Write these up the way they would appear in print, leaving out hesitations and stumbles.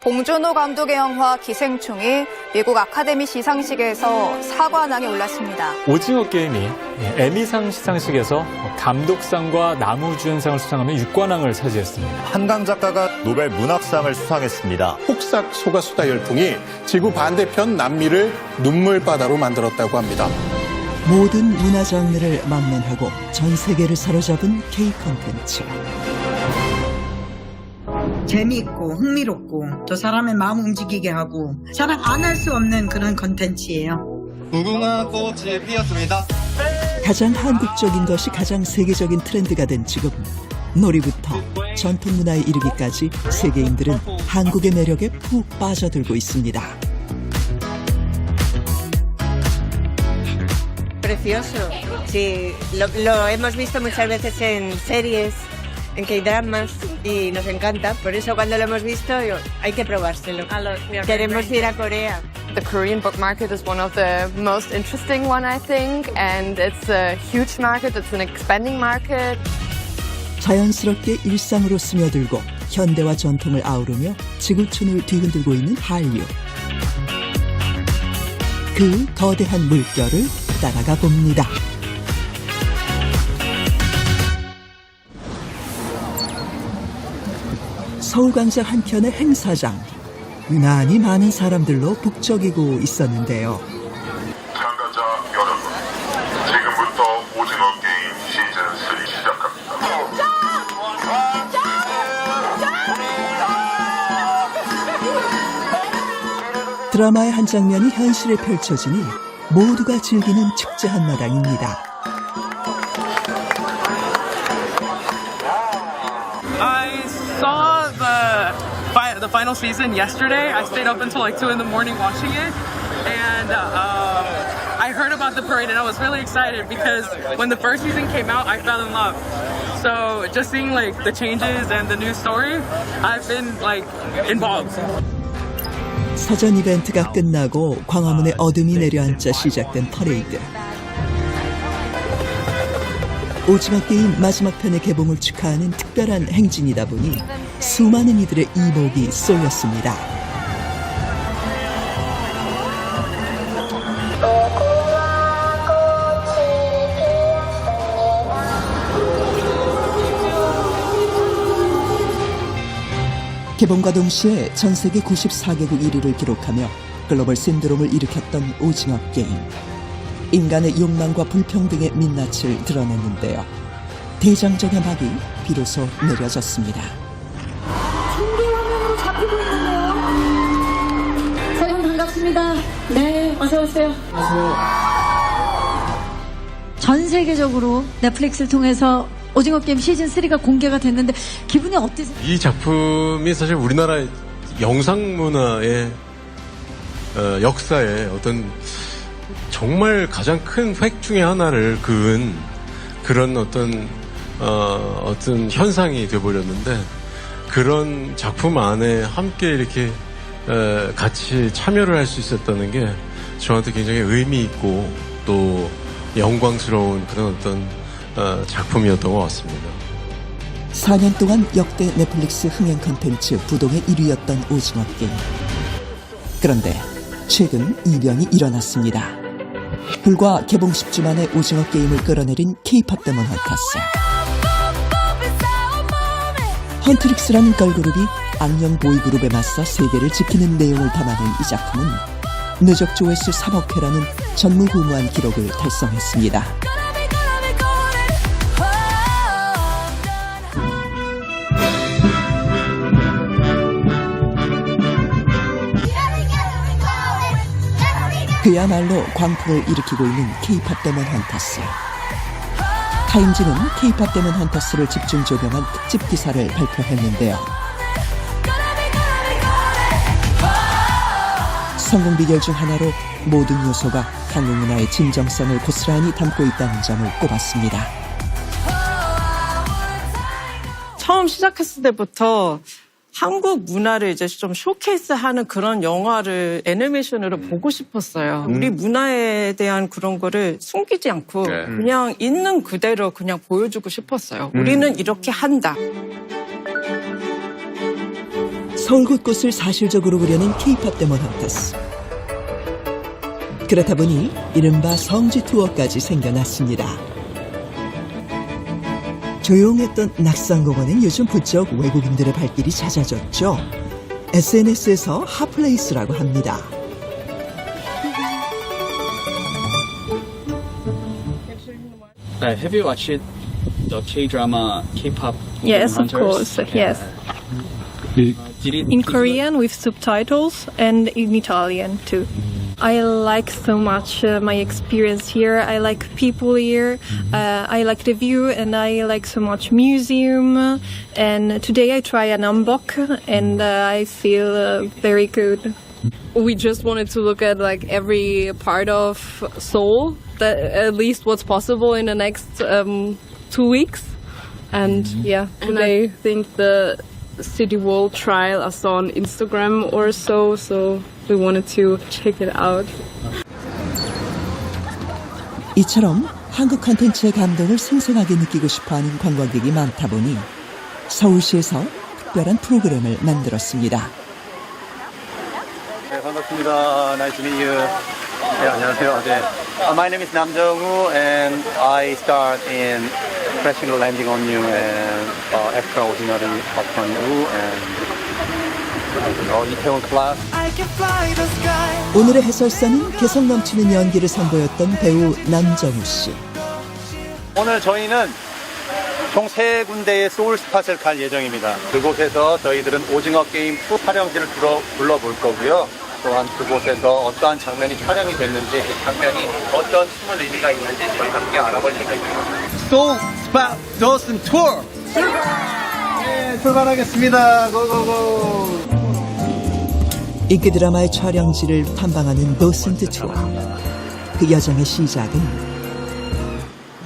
봉준호 감독의 영화 기생충이 미국 아카데미 시상식에서 사관왕에 올랐습니다. 오징어 게임이 에미상 시상식에서 감독상과 남우주연상을 수상하며 6관왕을 차지했습니다. 한강 작가가 노벨 문학상을 수상했습니다. 폭삭 소가수다 열풍이 지구 반대편 남미를 눈물바다로 만들었다고 합니다. 모든 문화 장르를 망라하고 전 세계를 사로잡은 K 콘텐츠. 재미있고 흥미롭고 또 사람의 마음 움직이게 하고 자랑 안 할 수 없는 그런 콘텐츠예요. 무궁화 꽃이 피었습니다. 가장 한국적인 것이 가장 세계적인 트렌드가 된 지금 놀이부터 전통 문화에 이르기까지 세계인들은 한국의 매력에 푹 빠져들고 있습니다. Precioso. Sí, lo hemos visto muchas veces en series, en K-dramas y nos encanta. Por eso cuando lo hemos visto hay que probárselo. Queremos ir a Corea. The Korean book market is one of the most interesting one, I think, and it's a huge market. It's an expanding market. 자연스럽게 일상으로 스며들고 현대와 전통을 아우르며 지구촌을 뒤흔들고 있는 한류. 그 거대한 물결을 따라가 봅니다. 서울광장 한켠의 행사장. 유난히 많은 사람들로 북적이고 있었는데요. 참가자 여러분, 지금부터 오징어 게임 시즌 3 시작합니다. 드라마의 한 장면이 현실에 펼쳐지니 모두가 즐기는 축제 한마당입니다. I saw the final season yesterday. I stayed up until like 2 in the morning watching it, and I heard about the parade and I was really excited because when the first season came out, I fell in love. So just seeing like the changes and the new story, I've been like involved. 사전 이벤트가 끝나고 광화문에 어둠이 내려앉자 시작된 퍼레이드. 오징어 게임 마지막 편의 개봉을 축하하는 특별한 행진이다 보니 수많은 이들의 이목이 쏠렸습니다. 개봉과 동시에 전 세계 94개국 1위를 기록하며 글로벌 신드롬을 일으켰던 오징어 게임. 인간의 욕망과 불평등의 민낯을 드러냈는데요. 대장정의 막이 비로소 내려졌습니다. 중계화면으로 잡히고 있는데요. 사장님 반갑습니다. 네, 어서 오세요. 안녕하세요. 전 세계적으로 넷플릭스를 통해서 오징어 게임 시즌 3가 공개가 됐는데 기분이 어떠세요? 이 작품이 사실 우리나라 영상 문화의 역사에 어떤 정말 가장 큰 획 중에 하나를 그은 그런 어떤 현상이 되어버렸는데 그런 작품 안에 함께 이렇게 같이 참여를 할 수 있었다는 게 저한테 굉장히 의미 있고 또 영광스러운 그런 어떤 작품이었던 것 같습니다. 4년 동안 역대 넷플릭스 흥행 콘텐츠 부동의 1위였던 오징어 게임. 그런데 최근 이변이 일어났습니다. 불과 개봉 10주 만에 오징어 게임을 끌어내린 K-팝 데몬 헌터스. 헌트릭스라는 걸그룹이 악령 보이그룹에 맞서 세계를 지키는 내용을 담아낸 이 작품은 누적 조회수 3억 회라는 전무후무한 기록을 달성했습니다. 그야말로 광풍을 일으키고 있는 K-팝 데몬 헌터스. 타임지는 K-팝 데몬 헌터스를 집중 조명한 특집 기사를 발표했는데요. 성공 비결 중 하나로 모든 요소가 한국 문화의 진정성을 고스란히 담고 있다는 점을 꼽았습니다. 처음 시작했을 때부터 한국 문화를 이제 좀 쇼케이스하는 그런 영화를 애니메이션으로 보고 싶었어요. 우리 문화에 대한 그런 거를 숨기지 않고 그냥 있는 그대로 그냥 보여주고 싶었어요. 우리는 이렇게 한다. 서울 곳곳을 사실적으로 그려낸 K-팝 데몬 헌터스. 그렇다 보니 이른바 성지 투어까지 생겨났습니다. 조용했던 낙산공원은 요즘 부쩍 외국인들의 발길이 잦아졌죠. SNS에서 핫플레이스라고 합니다. Have you watched the K-drama, K-pop? Yes, of course. Yes. In Korean with subtitles and in Italian too. I like so much my experience here. I like people here. I like the view, and I like so much museum. And today I try an hanbok, and I feel very good. We just wanted to look at like every part of Seoul, that at least what's possible in the next 2 weeks. And yeah, today I think the City Wall trial I saw on Instagram or so we wanted to check it out. 이처럼 한국 콘텐츠의 감동을 생생하게 느끼고 싶어하는 관광객이 많다 보니 서울시에서 특별한 프로그램을 만들었습니다. 네, 반갑습니다. Nice to meet you. 네, 안녕하세요. 네. My name is 남정우 and I start in crashing and landing on you and extraordinary upon you and 이태원 클래스. 오늘의 해설사는 개성 넘치는 연기를 선보였던 배우 남정우 씨. 오늘 저희는 총 3군데의 소울 스팟을 갈 예정입니다. 그곳에서 저희들은 오징어 게임 2 촬영지를 둘러볼 거고요. 또한 그곳에서 어떠한 장면이 촬영이 됐는지 그 장면이 어떤 숨은 의미가 있는지 저희 함께 알아볼 예정입니다. 소울 스팟 도슨 투어! 네, 출발하겠습니다. 고고고! 인기 드라마의 촬영지를 탐방하는 도슨트 투어. 그 여정의 시작은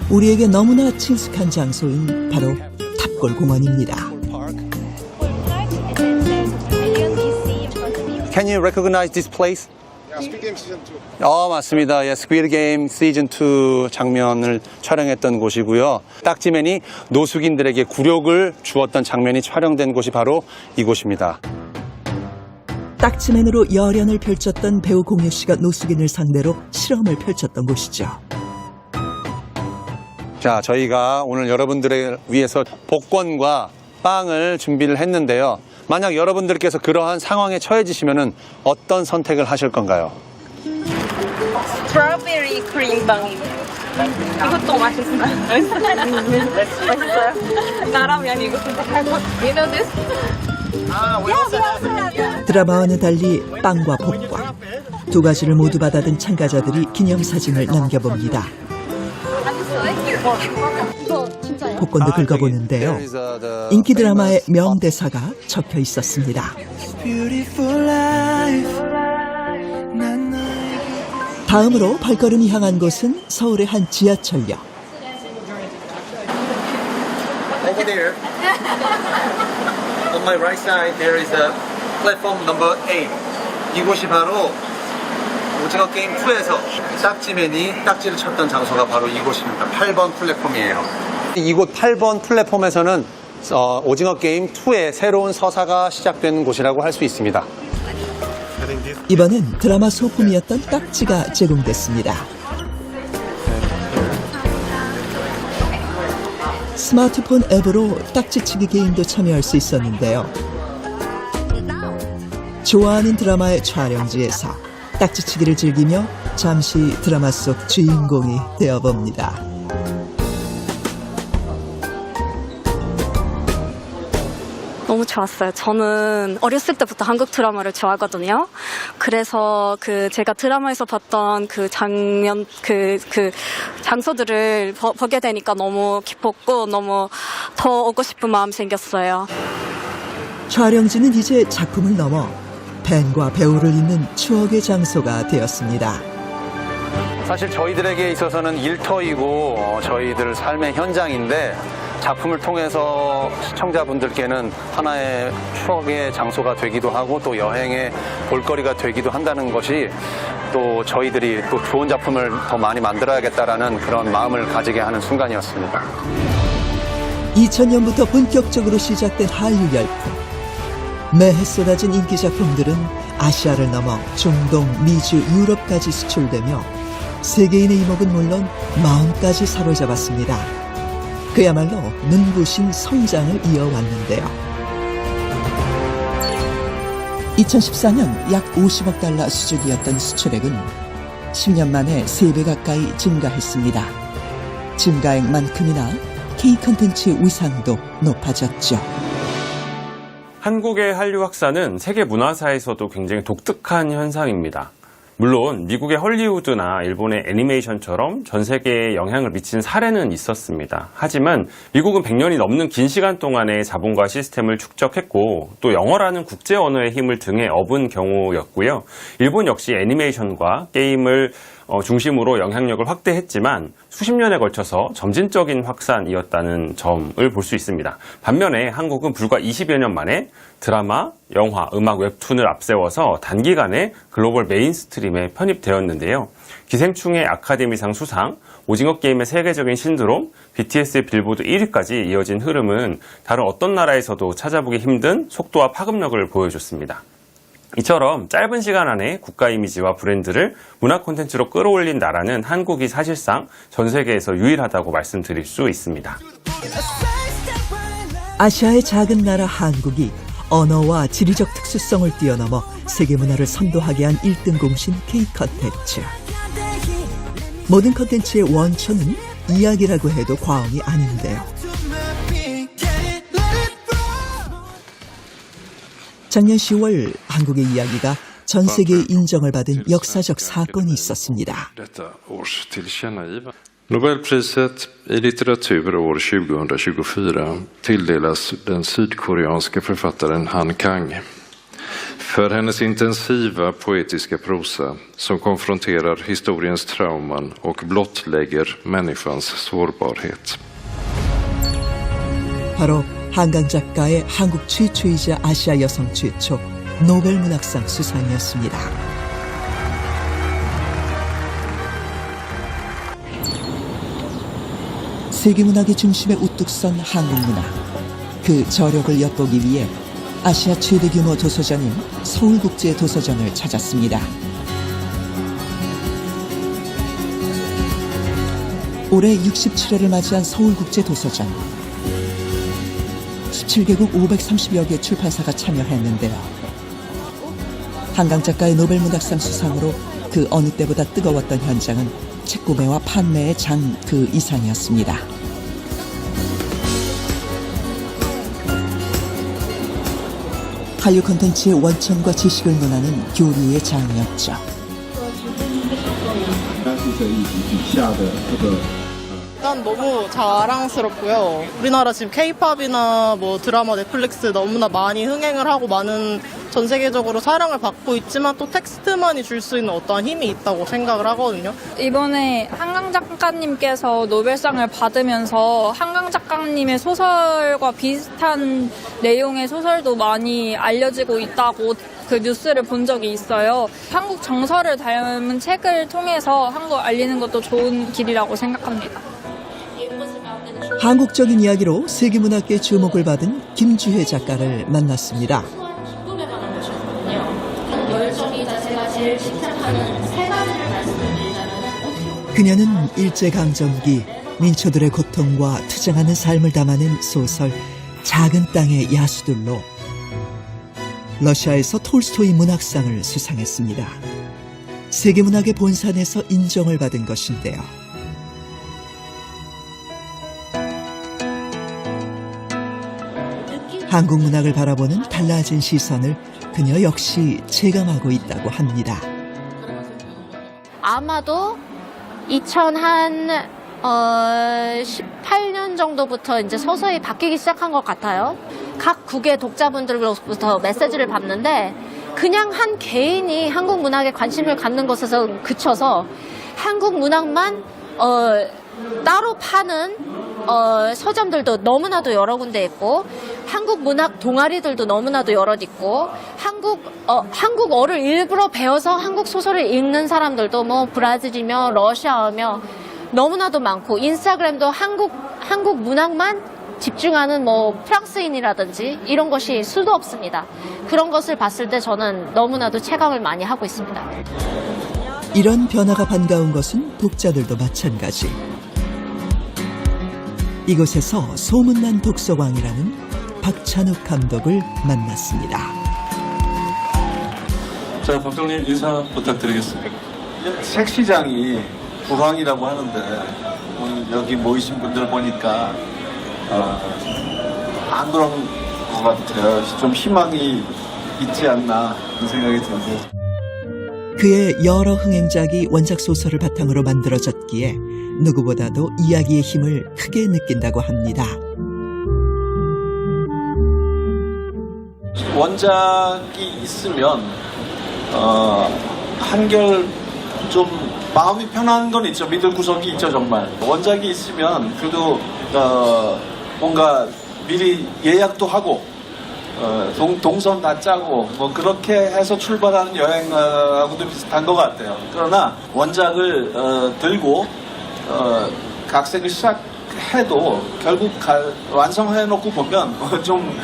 우리에게 너무나 친숙한 장소인 바로 탑골 공원입니다. Can you recognize this place? Squid Game Season 2. 맞습니다. 예, Squid Game Season 2 장면을 촬영했던 곳이고요. 딱지맨이 노숙인들에게 굴욕을 주었던 장면이 촬영된 곳이 바로 이곳입니다. 딱지맨으로 열연을 펼쳤던 배우 공유 씨가 노숙인을 상대로 실험을 펼쳤던 곳이죠. 자, 저희가 오늘 여러분들을 위해서 복권과 빵을 준비를 했는데요. 만약 여러분들께서 그러한 상황에 처해지시면 어떤 선택을 하실 건가요? 스트로베리 크림빵입니다. 이것도 맛있어요. 맛있어요? 나라면 이거 선택할 거. You know this? 드라마와는 달리 빵과 복권 두 가지를 모두 받아든 참가자들이 기념사진을 남겨봅니다. 복권도 긁어보는데요. 인기 드라마의 명대사가 적혀 있었습니다. 다음으로 발걸음이 향한 곳은 서울의 한 지하철역. Over there, on my right side, there is a platform number 8. 이곳이 바로 오징어 게임 2에서 딱지맨이 딱지를 쳤던 장소가 바로 이곳입니다. 8번 플랫폼이에요. 이곳 8번 플랫폼에서는 오징어 게임 2의 새로운 서사가 시작된 곳이라고 할 수 있습니다. 이번엔 드라마 소품이었던 딱지가 제공됐습니다. 스마트폰 앱으로 딱지치기 게임도 참여할 수 있었는데요. 좋아하는 드라마의 촬영지에서 딱지치기를 즐기며 잠시 드라마 속 주인공이 되어봅니다. 너무 좋았어요. 저는 어렸을 때부터 한국 드라마를 좋아하거든요. 그래서 제가 드라마에서 봤던 그 장면, 그 장소들을 보게 되니까 너무 기뻤고 너무 더 오고 싶은 마음 생겼어요. 촬영지는 이제 작품을 넘어 팬과 배우를 잇는 추억의 장소가 되었습니다. 사실 저희들에게 있어서는 일터이고 저희들 삶의 현장인데 작품을 통해서 시청자분들께는 하나의 추억의 장소가 되기도 하고 또 여행의 볼거리가 되기도 한다는 것이 또 저희들이 또 좋은 작품을 더 많이 만들어야겠다라는 그런 마음을 가지게 하는 순간이었습니다. 2000년부터 본격적으로 시작된 한류 열풍. 매해 쏟아진 인기 작품들은 아시아를 넘어 중동, 미주, 유럽까지 수출되며 세계인의 이목은 물론 마음까지 사로잡았습니다. 그야말로 눈부신 성장을 이어왔는데요. 2014년 약 50억 달러 수준이었던 수출액은 10년 만에 3배 가까이 증가했습니다. 증가액만큼이나 K-콘텐츠의 위상도 높아졌죠. 한국의 한류 확산은 세계 문화사에서도 굉장히 독특한 현상입니다. 물론 미국의 헐리우드나 일본의 애니메이션처럼 전 세계에 영향을 미친 사례는 있었습니다. 하지만 미국은 100년이 넘는 긴 시간 동안의 자본과 시스템을 축적했고 또 영어라는 국제 언어의 힘을 등에 업은 경우였고요. 일본 역시 애니메이션과 게임을 중심으로 영향력을 확대했지만 수십 년에 걸쳐서 점진적인 확산이었다는 점을 볼 수 있습니다. 반면에 한국은 불과 20여 년 만에 드라마, 영화, 음악, 웹툰을 앞세워서 단기간에 글로벌 메인스트림에 편입되었는데요. 기생충의 아카데미상 수상, 오징어 게임의 세계적인 신드롬, BTS의 빌보드 1위까지 이어진 흐름은 다른 어떤 나라에서도 찾아보기 힘든 속도와 파급력을 보여줬습니다. 이처럼 짧은 시간 안에 국가 이미지와 브랜드를 문화 콘텐츠로 끌어올린 나라는 한국이 사실상 전 세계에서 유일하다고 말씀드릴 수 있습니다. 아시아의 작은 나라 한국이 언어와 지리적 특수성을 뛰어넘어 세계 문화를 선도하게 한 1등 공신 K-콘텐츠. 모든 콘텐츠의 원천은 이야기라고 해도 과언이 아닌데요. 작년 10월 한국의 이야기가 전 세계에 인정을 받은 역사적 사건이 있었습니다. Nobelpriset i litteratur år 2024 tilldelas den sydkoreanska författaren Han Kang för hennes intensiva poetiska prosa som konfronterar historiens trauman och blottlägger människans sårbarhet. 바로 한강 작가의 한국 최초이자 아시아 여성 최초 노벨 문학상 수상이었습니다. 세계문학의 중심에 우뚝 선 한국문화. 그 저력을 엿보기 위해 아시아 최대 규모 도서전인 서울국제도서전을 찾았습니다. 올해 67회를 맞이한 서울국제도서전. 17개국 530여 개 출판사가 참여했는데요. 한강 작가의 노벨 문학상 수상으로 그 어느 때보다 뜨거웠던 현장은 책 구매와 판매의 장 그 이상이었습니다. 한류 콘텐츠의 원천과 지식을 논하는 교류의 장이었죠. 일단 너무 자랑스럽고요. 우리나라 지금 K-팝이나 뭐 드라마, 넷플릭스 너무나 많이 흥행을 하고 많은 전 세계적으로 사랑을 받고 있지만 또 텍스트만이 줄 수 있는 어떠한 힘이 있다고 생각을 하거든요. 이번에 한강 작가님께서 노벨상을 받으면서 한강 작가님의 소설과 비슷한 내용의 소설도 많이 알려지고 있다고 그 뉴스를 본 적이 있어요. 한국 정서를 담은 책을 통해서 한국을 알리는 것도 좋은 길이라고 생각합니다. 한국적인 이야기로 세계문학계의 주목을 받은 김주혜 작가를 만났습니다. 그녀는 일제강점기 민초들의 고통과 투쟁하는 삶을 담아낸 소설 작은 땅의 야수들로 러시아에서 톨스토이 문학상을 수상했습니다. 세계문학의 본산에서 인정을 받은 것인데요. 한국 문학을 바라보는 달라진 시선을 그녀 역시 체감하고 있다고 합니다. 아마도 2018년 정도부터 이제 서서히 바뀌기 시작한 것 같아요. 각 국의 독자분들로부터 메시지를 받는데 그냥 한 개인이 한국 문학에 관심을 갖는 것에서 그쳐서 한국 문학만 따로 파는 서점들도 너무나도 여러 군데 있고 한국 문학 동아리들도 너무나도 여럿 있고 한국어를 일부러 배워서 한국 소설을 읽는 사람들도 뭐 브라질이며 러시아어며 너무나도 많고 인스타그램도 한국 문학만 집중하는 뭐 프랑스인이라든지 이런 것이 수도 없습니다. 그런 것을 봤을 때 저는 너무나도 체감을 많이 하고 있습니다. 이런 변화가 반가운 것은 독자들도 마찬가지. 이곳에서 소문난 독서광이라는 박찬욱 감독을 만났습니다. 자, 박정님 인사 부탁드리겠습니다. 책시장이 불황이라고 하는데 오늘 여기 모이신 분들 보니까 안 그런 것 같아요. 좀 희망이 있지 않나 그런 생각이 들고. 그의 여러 흥행작이 원작 소설을 바탕으로 만들어졌기에 누구보다도 이야기의 힘을 크게 느낀다고 합니다. 원작이 있으면 한결 좀 마음이 편한 건 있죠. 믿을 구석이 있죠, 정말. 원작이 있으면 그래도 뭔가 미리 예약도 하고 동선 다 짜고 뭐 그렇게 해서 출발하는 여행하고도 비슷한 것 같아요. 그러나 원작을 들고 각색을 시작해도 결국 완성해놓고 보면 좀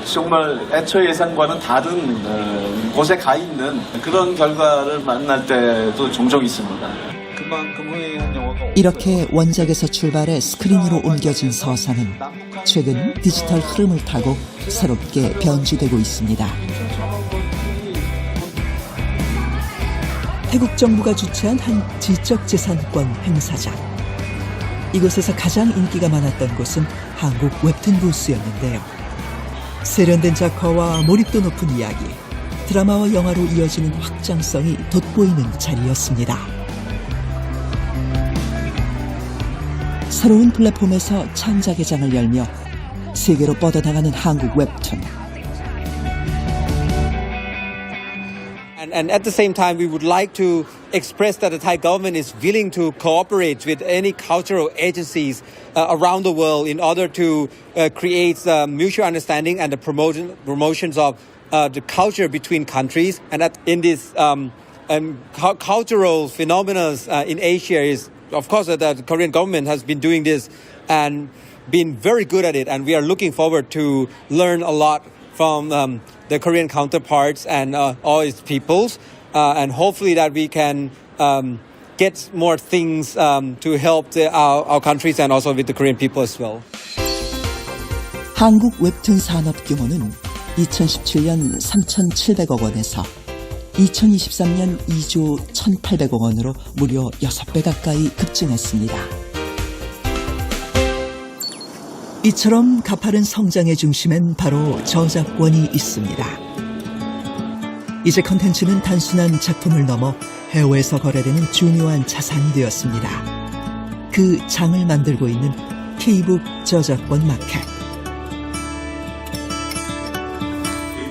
정말 애초 예상과는 다른 곳에 가 있는 그런 결과를 만날 때도 종종 있습니다. 그만큼 흥행한 영화가 이렇게 원작에서 출발해 스크린으로 옮겨진 서사는 최근 디지털 흐름을 타고 새롭게 변주되고 있습니다. 태국 정부가 주최한 한 지적재산권 행사장. 이곳에서 가장 인기가 많았던 곳은 한국 웹툰 부스였는데요. 세련된 작화와 몰입도 높은 이야기, 드라마와 영화로 이어지는 확장성이 돋보이는 자리였습니다. 새로운 플랫폼에서 창작의 장을 열며 세계로 뻗어나가는 한국 웹툰. And at the same time, we would like to express that the Thai government is willing to cooperate with any cultural agencies around the world in order to create mutual understanding and the promotions of the culture between countries. And that in this cultural phenomena in Asia is, of course, that the Korean government has been doing this and been very good at it. And we are looking forward to learn a lot from the Korean counterparts and all its peoples, and hopefully that we can get more things to help our countries and also with the Korean people as well. 한국 웹툰 산업 규모는 2017년 3,700억 원에서 2023년 2조 1,800억 원으로 무려 6배 가까이 급증했습니다. 이처럼 가파른 성장의 중심엔 바로 저작권이 있습니다. 이제 컨텐츠는 단순한 작품을 넘어 해외에서 거래되는 중요한 자산이 되었습니다. 그 장을 만들고 있는 K북 저작권 마켓.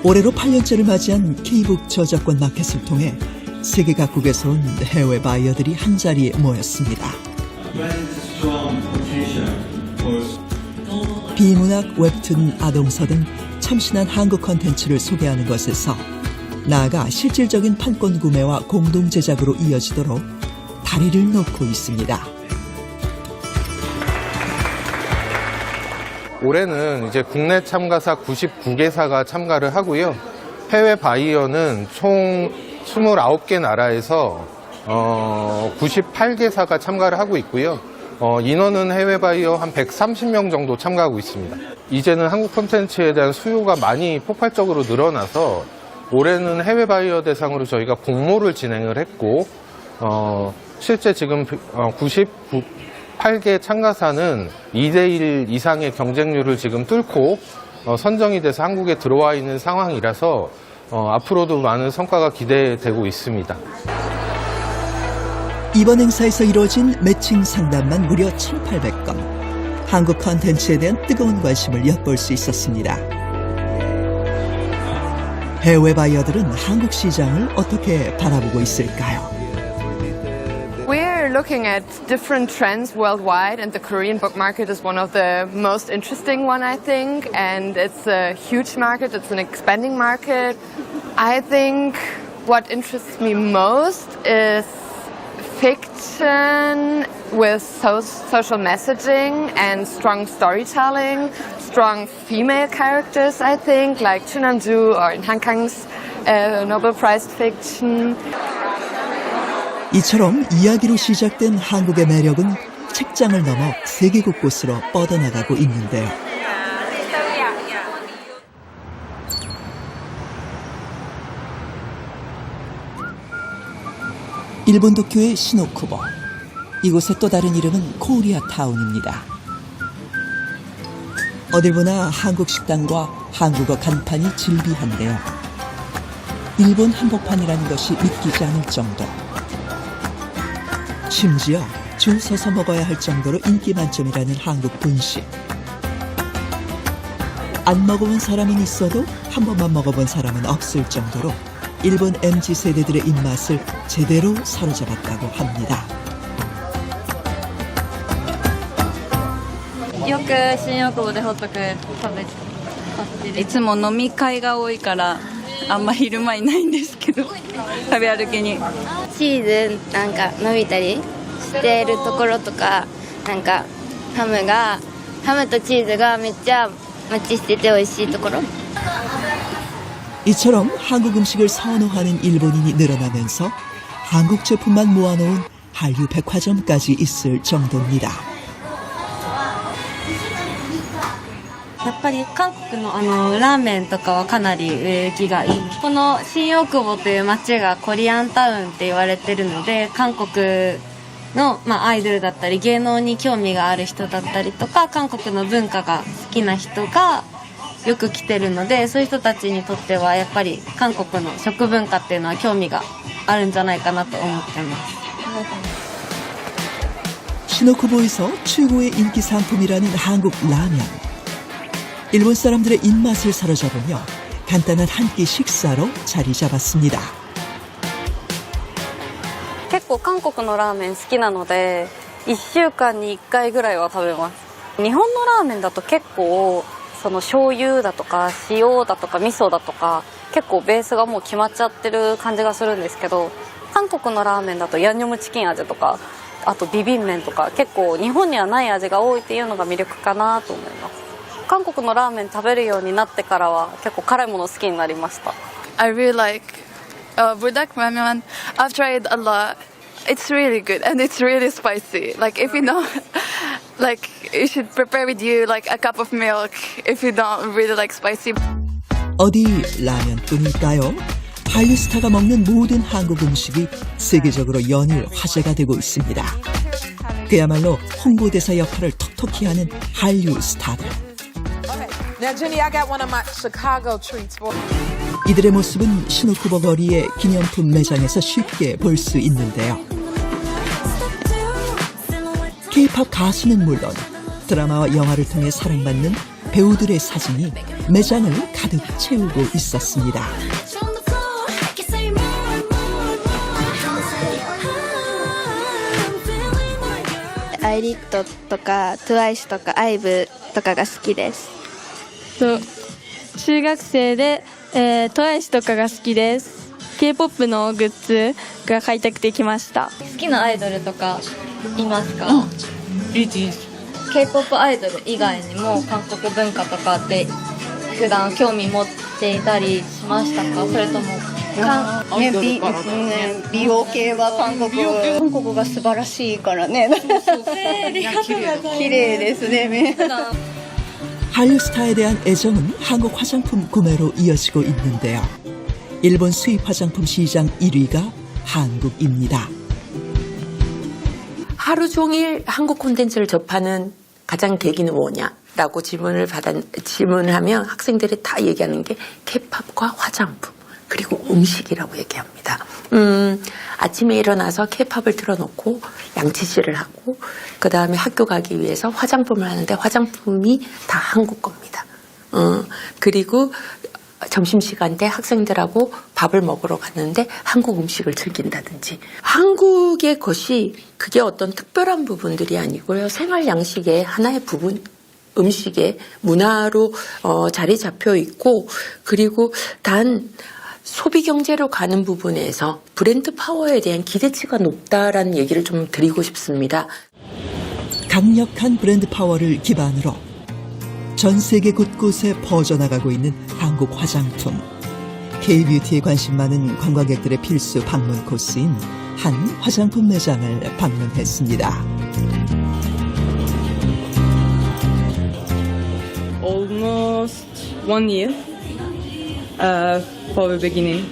올해로 8년째를 맞이한 K북 저작권 마켓을 통해 세계 각국에서 온 해외 바이어들이 한자리에 모였습니다. 비문학, 웹툰, 아동서 등 참신한 한국 콘텐츠를 소개하는 것에서 나아가 실질적인 판권 구매와 공동 제작으로 이어지도록 다리를 놓고 있습니다. 올해는 이제 국내 참가사 99개사가 참가를 하고요. 해외 바이어는 총 29개 나라에서 98개사가 참가를 하고 있고요. 인원은 해외 바이어 한 130명 정도 참가하고 있습니다. 이제는 한국 콘텐츠에 대한 수요가 많이 폭발적으로 늘어나서 올해는 해외 바이어 대상으로 저희가 공모를 진행을 했고 실제 지금 98개 참가사는 2대1 이상의 경쟁률을 지금 뚫고 선정이 돼서 한국에 들어와 있는 상황이라서 앞으로도 많은 성과가 기대되고 있습니다. 이번 행사에서 이루어진 매칭 상담만 무려 1,800건. 한국 콘텐츠에 대한 뜨거운 관심을 엿볼 수 있었습니다. 해외 바이어들은 한국 시장을 어떻게 바라보고 있을까요? We're looking at different trends worldwide, and the Korean book market is one of the most interesting one, I think. And it's a huge market, it's an expanding market. I think what interests me most is fiction with social messaging and strong storytelling, strong female characters, I think, like Chun Nam-ju or in Han Kang's Nobel Prize fiction. 이처럼 이야기로 시작된 한국의 매력은 책장을 넘어 세계 곳곳으로 뻗어나가고 있는데요. 일본 도쿄의 시노쿠보. 이곳의 또 다른 이름은 코리아타운입니다. 어딜 보나 한국 식당과 한국어 간판이 질비한데요. 일본 한복판이라는 것이 믿기지 않을 정도. 심지어 줄 서서 먹어야 할 정도로 인기 만점이라는 한국 분식. 안 먹어본 사람은 있어도 한 번만 먹어본 사람은 없을 정도로 일본 MZ세대들의 입맛을 제대로 사로잡았다고 합니다. よく新大久保でホットク食べていつも飲み会が多いからあんま昼間いないんですけど食べ歩きにチーズなんか伸びたりしてるところとかなんかハムとチーズがめっちゃマッチしてて美味しいところ 이처럼 한국 음식을 선호하는 일본인이 늘어나면서 한국 제품만 모아놓은 한류 백화점까지 있을 정도입니다. やっぱり韓国のラーメンとかはかなり売れ行きがいい。この新大久保という街がコリアンタウンって言われてるので、韓国の、アイドルだったり芸能に興味がある人だったりとか、韓国の文化が好きな人がよく来てるので、そういう人たちにとってはやっぱり韓国の食文化っていうのは興味があるんじゃないかなと思ってます。 시노쿠보에서 최고의 인기 상품이라는 한국 라면. 일본 사람들의 입맛을 사로잡으며 간단한 한 끼 식사로 자리 잡았습니다. 結構韓国のラーメン好きなので1週間に1回ぐらいは食べます。日本のラーメンだと結構その醤油だとか塩だとか味噌だとか結構ベースがもう決まっちゃってる感じがするんですけど、韓国のラーメンだとヤンニョムチキン味とかあとビビン麺とか結構日本にはない味が多いっていうのが魅力かなと思います。韓国のラーメン食べるようになってからは結構辛いもの好きになりました。 I really like Budak Ramyeon. I've tried a lot. It's really good and it's really spicy. Like if you know, like you should prepare with you like a cup of milk if you don't really like spicy. 어디 라면뿐일까요? 한류 스타가 먹는 모든 한국 음식이 세계적으로 연일 화제가 되고 있습니다. 그야말로 홍보대사 역할을 톡톡히 하는 한류 스타들. Now, Jenny, I got one of my Chicago treats for. 이들의 모습은 시노쿠보 거리의 기념품 매장에서 쉽게 볼 수 있는데요. K-팝 가수는 물론 드라마와 영화를 통해 사랑받는 배우들의 사진이 매장을 가득 채우고 있었습니다. 아이리토 とか 트와이스 とか 아이브 とかが好きです。中学生で、TWICE とかが好きです。K-POP のグッズが買いたくて来ました。好きなアイドルとかいますか？K-POP アイドル以外にも韓国文化とかって普段興味持っていたりしましたか？それとも美容系は韓国が素晴らしいからね。綺麗ですね。 한류 스타에 대한 애정은 한국 화장품 구매로 이어지고 있는데요. 일본 수입 화장품 시장 1위가 한국입니다. 하루 종일 한국 콘텐츠를 접하는 가장 계기는 뭐냐라고 질문을 하면 학생들이 다 얘기하는 게 K-팝과 화장품 그리고 음식이라고 얘기합니다. 아침에 일어나서 K-팝을 틀어놓고 양치질을 하고 그 다음에 학교 가기 위해서 화장품을 하는데 화장품이 다 한국 겁니다. 그리고 점심시간 때 학생들하고 밥을 먹으러 갔는데 한국 음식을 즐긴다든지 한국의 것이 그게 어떤 특별한 부분들이 아니고요. 생활 양식의 하나의 부분 음식의 문화로 자리 잡혀 있고 그리고 단 소비 경제로 가는 부분에서 브랜드 파워에 대한 기대치가 높다라는 얘기를 좀 드리고 싶습니다. 강력한 브랜드 파워를 기반으로 전 세계 곳곳에 퍼져나가고 있는 한국 화장품. K-뷰티에 관심 많은 관광객들의 필수 방문 코스인 한 화장품 매장을 방문했습니다. Almost 1 year for the beginning.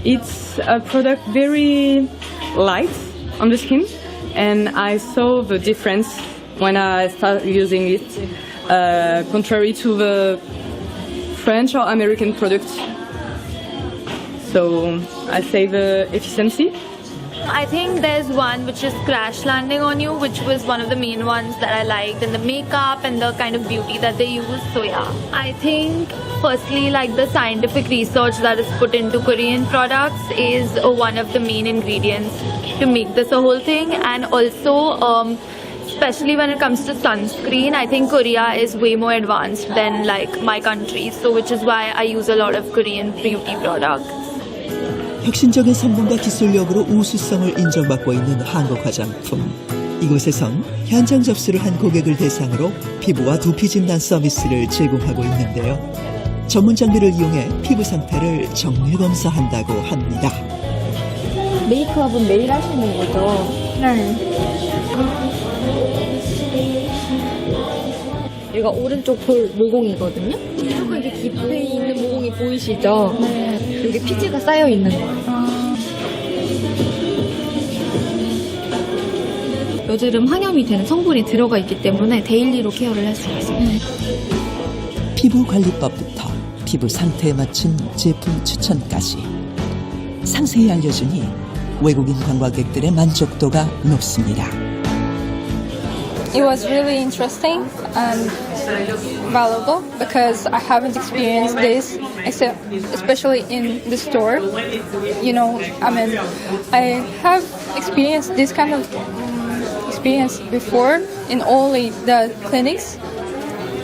It's a product very light on the skin, and I saw the difference when I started using it, contrary to the French or American products. So I say the efficiency. I think there's one which is Crash Landing on You, which was one of the main ones that I liked, and the makeup and the kind of beauty that they use. So yeah, I think firstly, like the scientific research that is put into Korean products is one of the main ingredients to make this a whole thing. And also, especially when it comes to sunscreen, I think Korea is way more advanced than like my country. So which is why I use a lot of Korean beauty products. 혁신적인 성공과 기술력으로 우수성을 인정받고 있는 한국 화장품. 이곳에선 현장 접수를 한 고객을 대상으로 피부와 두피 진단 서비스를 제공하고 있는데요. 전문 장비를 이용해 피부 상태를 정밀 검사한다고 합니다. 메이크업은 매일 하시는 거죠? 네. 여기가 오른쪽 볼 모공이거든요? 조금 이렇게 깊이 있는 모공이 보이시죠? 네. 여기 피지가 쌓여 있는 거예요. 여드름 항염이 되는 성분이 들어가 있기 때문에 데일리로 케어를 할 수가 있습니다. 피부 관리법부터 피부 상태에 맞춘 제품 추천까지 상세히 알려주니 외국인 관광객들의 만족도가 높습니다. It was really interesting and valuable because I haven't experienced this, especially in the store. You know, I mean, I have experienced this kind of experience before in only the clinics,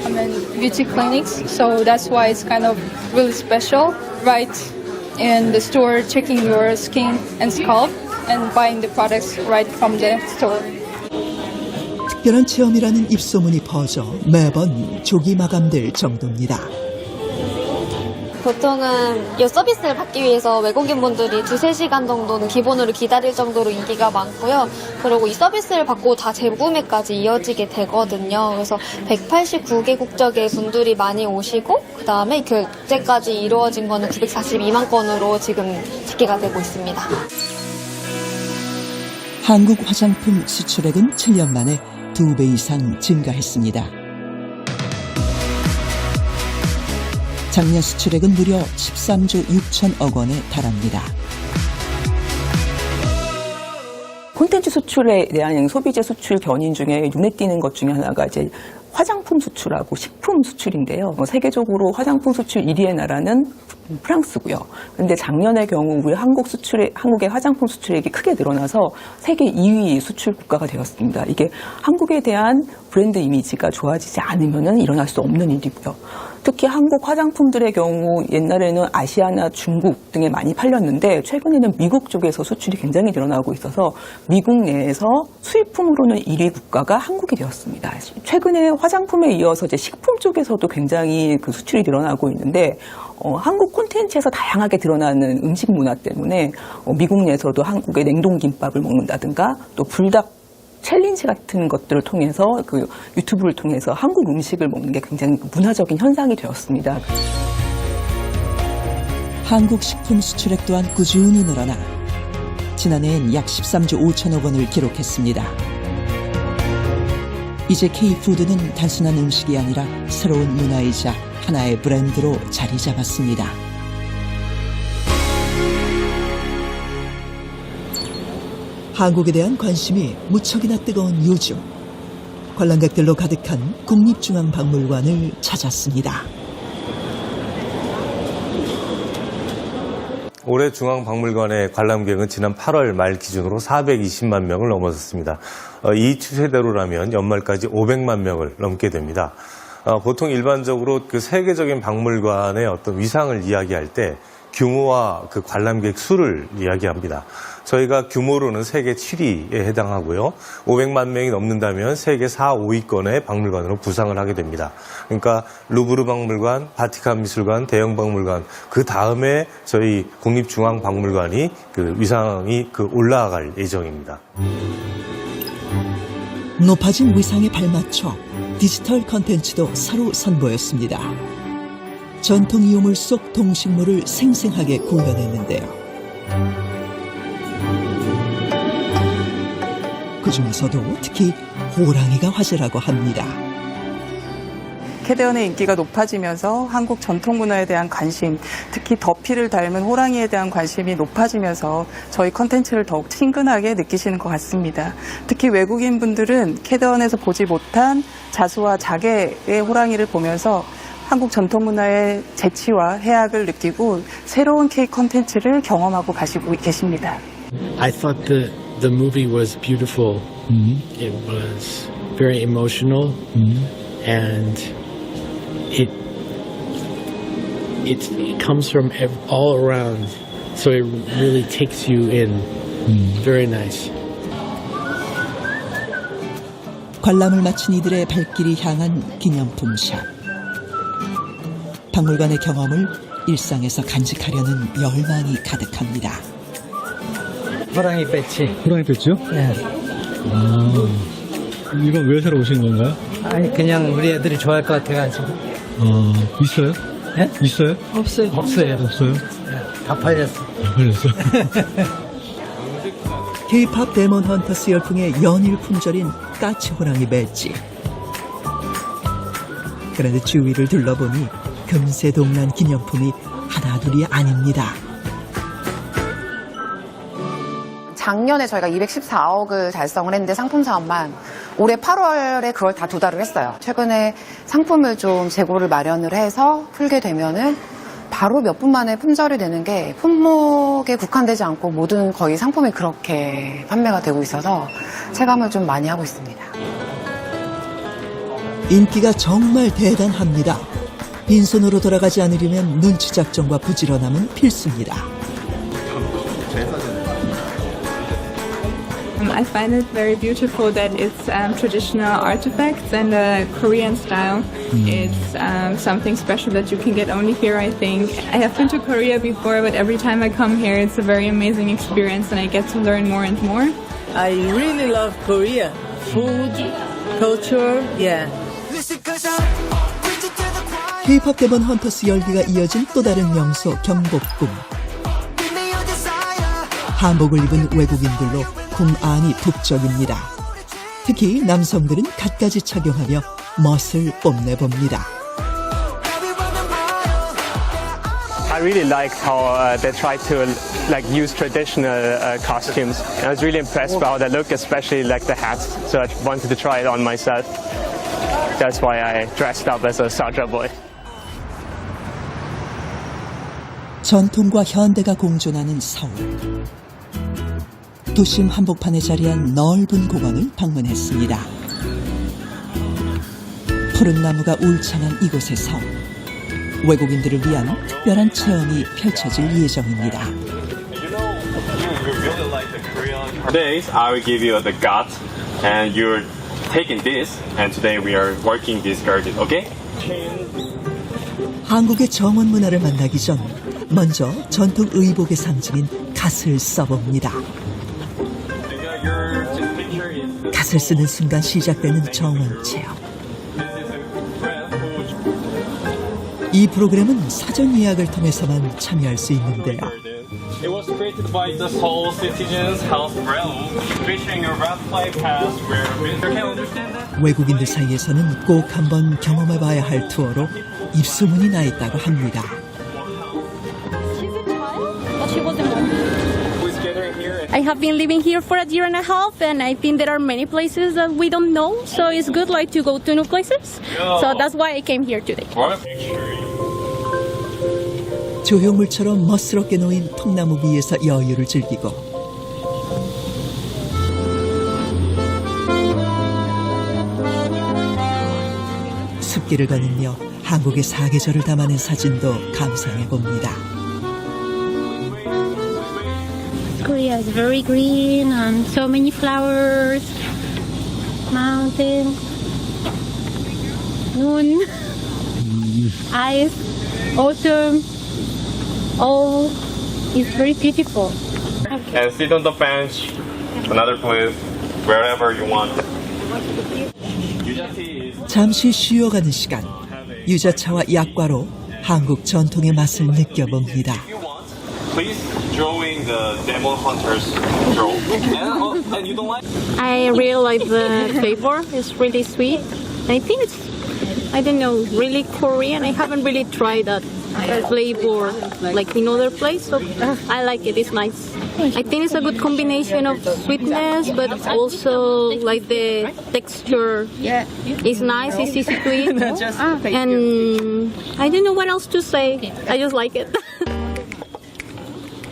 I mean, beauty clinics. So that's why it's kind of really special, right in the store, checking your skin and scalp and buying the products right from the store. 특별한 체험이라는 입소문이 퍼져 매번 조기 마감될 정도입니다. 보통은 이 서비스를 받기 위해서 외국인분들이 2-3시간 정도는 기본으로 기다릴 정도로 인기가 많고요. 그리고 이 서비스를 받고 다 재구매까지 이어지게 되거든요. 그래서 189개국적의 분들이 많이 오시고 그 다음에 결제까지 이루어진 거는 942만 건으로 지금 집계가 되고 있습니다. 한국 화장품 수출액은 7년 만에 2배 이상 증가했습니다. 작년 수출액은 무려 13조 6천억 원에 달합니다. 콘텐츠 수출에 대한 소비재 수출 견인 중에 눈에 띄는 것 중에 하나가 이제 화장품 수출하고 식품 수출인데요. 세계적으로 화장품 수출 1위의 나라는 프랑스고요. 그런데 작년의 경우 우리 한국의 화장품 수출액이 크게 늘어나서 세계 2위 수출 국가가 되었습니다. 이게 한국에 대한 브랜드 이미지가 좋아지지 않으면 일어날 수 없는 일이고요. 특히 한국 화장품들의 경우 옛날에는 아시아나 중국 등에 많이 팔렸는데 최근에는 미국 쪽에서 수출이 굉장히 늘어나고 있어서 미국 내에서 수입품으로는 1위 국가가 한국이 되었습니다. 최근에 화장품에 이어서 이제 식품 쪽에서도 굉장히 그 수출이 늘어나고 있는데 한국 콘텐츠에서 다양하게 드러나는 음식 문화 때문에 미국 내에서도 한국의 냉동김밥을 먹는다든가 또 불닭 챌린지 같은 것들을 통해서 그 유튜브를 통해서 한국 음식을 먹는 게 굉장히 문화적인 현상이 되었습니다. 한국 식품 수출액 또한 꾸준히 늘어나 지난해엔 약 13조 5천억 원을 기록했습니다. 이제 K-푸드는 단순한 음식이 아니라 새로운 문화이자 하나의 브랜드로 자리 잡았습니다. 한국에 대한 관심이 무척이나 뜨거운 요즘, 관람객들로 가득한 국립중앙박물관을 찾았습니다. 올해 중앙박물관의 관람객은 지난 8월 말 기준으로 420만 명을 넘어섰습니다. 이 추세대로라면 연말까지 500만 명을 넘게 됩니다. 보통 일반적으로 그 세계적인 박물관의 어떤 위상을 이야기할 때 규모와 그 관람객 수를 이야기합니다. 저희가 규모로는 세계 7위에 해당하고요. 500만 명이 넘는다면 세계 4, 5위권의 박물관으로 부상을 하게 됩니다. 그러니까 루브르 박물관, 바티칸 미술관, 대형 박물관, 그 다음에 저희 국립중앙박물관이 그 위상이 올라갈 예정입니다. 높아진 위상에 발맞춰 디지털 컨텐츠도 새로 선보였습니다. 전통 이유물 속 동식물을 생생하게 구현했는데요. 그 중에서도 특히 호랑이가 화제라고 합니다. 캐대언의 인기가 높아지면서 한국 전통 문화에 대한 관심, 특히 더피를 닮은 호랑이에 대한 관심이 높아지면서 저희 컨텐츠를 더욱 친근하게 느끼시는 것 같습니다. 특히 외국인 분들은 캐대언에서 보지 못한 자수와 자개의 호랑이를 보면서 한국 전통 문화의 재치와 해악을 느끼고 새로운 K 컨텐츠를 경험하고 가시고 계십니다. I thought the movie was beautiful. It was very emotional, and it comes from all around, so it really takes you in. Very nice. 관람을 마친 이들의 발길이 향한 기념품 샵. 박물관의 경험을 일상에서 간직하려는 열망이 가득합니다. 호랑이 배지. 호랑이 배지요? 네. 이건 왜 사러 오신 건가요? 아니 그냥 우리 애들이 좋아할 것 같아가지고. 있어요? 네? 있어요? 없어요. 없어요? 다 팔렸어. 다 팔렸어? K-팝 데몬 헌터스 열풍의 연일 품절인 까치 호랑이 배지. 그런데 주위를 둘러보니 금세 동난 기념품이 하나둘이 아닙니다. 작년에 저희가 214억을 달성을 했는데 상품 사업만 올해 8월에 그걸 다 도달을 했어요. 최근에 상품을 좀 재고를 마련을 해서 풀게 되면은 바로 몇 분 만에 품절이 되는 게 품목에 국한되지 않고 모든 거의 상품이 그렇게 판매가 되고 있어서 체감을 좀 많이 하고 있습니다. 인기가 정말 대단합니다. 빈손으로 돌아가지 않으려면 눈치 작전과 부지런함은 필수입니다. I find it very beautiful that it's traditional artifacts and Korean style. It's something special that you can get only here, I think. I have been to Korea before, but every time I come here, it's a very amazing experience and I get to learn more and more. I really love Korea. Food, culture, yeah. K-팝 데몬 헌터스 열기가 이어진 또 다른 명소 경복궁. 한복을 입은 외국인들로 궁 안이 북적입니다. 특히 남성들은 갖가지 착용하며 멋을 뽐내봅니다. I really liked how they tried to use traditional costumes. I was really impressed by how they look, especially the hats. So I wanted to try it on myself. That's why I dressed up as a Saja boy. 전통과 현대가 공존하는 서울. 도심 한복판에 자리한 넓은 공원을 방문했습니다. 푸른 나무가 울창한 이곳에서 외국인들을 위한 특별한 체험이 펼쳐질 예정입니다. Today I will give you the gut and you're taking this and today we are working this garden, okay? 한국의 정원 문화를 만나기 전 먼저 전통 의복의 상징인 갓을 써봅니다. 갓을 쓰는 순간 시작되는 정원 체험. 이 프로그램은 사전 예약을 통해서만 참여할 수 있는데요. It was created by the Seoul Citizens Health Railroad, featuring a red flag pass where visitor can understand that. 외국인들 사이에서는 꼭 한번 경험해봐야 할 투어로 입소문이 나 있다고 합니다. I have been living here for a year and a half, and I think there are many places that we don't know. So it's good, to go to new places. So that's why I came here today. 조형물처럼 멋스럽게 놓인 통나무 위에서 여유를 즐기고 숲길을 거니며 한국의 사계절을 담아낸 사진도 감상해 봅니다. Korea is very green and so many flowers, mountains, moon, ice, autumn. All is very beautiful. And sit on the bench, another place, wherever you want. 잠시 쉬어가는 시간, 유자차와 약과로 한국 전통의 맛을 느껴봅니다. Please drawing the Demon Hunters draw. And you don't like? I really like the flavor. It's really sweet. I think it's, I don't know, really Korean. I haven't really tried that flavor like in other places, so I like it. It's nice. I think it's a good combination of sweetness, but also like the texture is nice. It's easy to eat, and I don't know what else to say. I just like it.